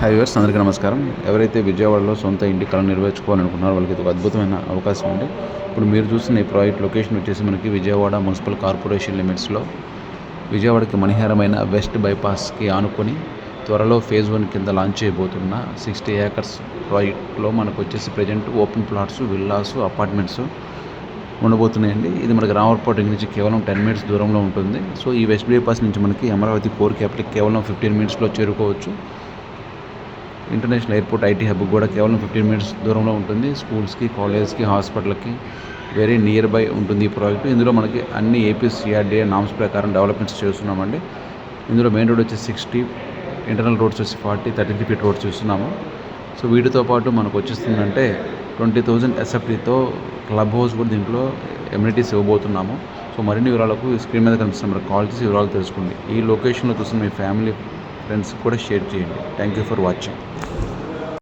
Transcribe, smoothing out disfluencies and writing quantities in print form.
Hi viewers, అందరికీ నమస్కారం. ఎవరైతే విజయవాడలో సొంత ఇంటి కళను నెరవేర్చుకోవాలనుకున్నారో వాళ్ళకి ఇది ఒక అద్భుతమైన అవకాశం అండి. ఇప్పుడు మీరు చూస్తున్న ఈ ప్రాజెక్ట్ లొకేషన్ వచ్చేసి మనకి విజయవాడ మున్సిపల్ కార్పొరేషన్ లిమిట్స్లో విజయవాడకి మణిహారమైన వెస్ట్ బైపాస్కి ఆనుకొని త్వరలో ఫేజ్ 1 కింద లాంచ్ చేయబోతున్న 60 ఏకర్స్ ప్రాజెక్ట్లో మనకు వచ్చేసి present open plots, villas, apartments ఉండబోతున్నాయండి. ఇది మనకి రామవరపేట నుంచి కేవలం 10 మినిట్స్ దూరంలో ఉంటుంది. సో ఈ వెస్ట్ బైపాస్ నుంచి మనకి అమరావతి కోర్ క్యాపిటల్కి కేవలం 15 మినిట్స్లో చేరుకోవచ్చు. ఇంటర్నేషనల్ ఎయిర్పోర్ట్ ఐటీ హబ్ కూడా కేవలం 15 మినిట్స్ దూరంలో ఉంటుంది. స్కూల్స్కి, కాలేజ్కి, హాస్పిటల్కి వెరీ నియర్ బై ఉంటుంది ఈ ప్రాజెక్టు. ఇందులో మనకి అన్ని ఏపీ సిఆర్డీఏ నామ్స్ ప్రకారం డెవలప్మెంట్స్ చేస్తున్నామండి. ఇందులో మెయిన్ రోడ్ వచ్చి 60, ఇంటర్నల్ రోడ్స్ వచ్చి 40, 33 ఫీట్ రోడ్స్ చూస్తున్నాము. సో వీటితో పాటు మనకు వచ్చేస్తుందంటే 20,000 ఎస్ఎఫ్టీతో క్లబ్ హౌస్ కూడా దీంట్లో ఎమ్యూనిటీస్ ఇవ్వబోతున్నాము. సో మరిన్ని వివరాలకు స్క్రీన్ మీద కనిపిస్తున్న మనకు కాల్ చేసి వివరాలు తెలుసుకోండి. ఈ లొకేషన్లో చూస్తున్న మీ ఫ్యామిలీ, ఫ్రెండ్స్ కూడా షేర్ చేయండి. Thank you for watching.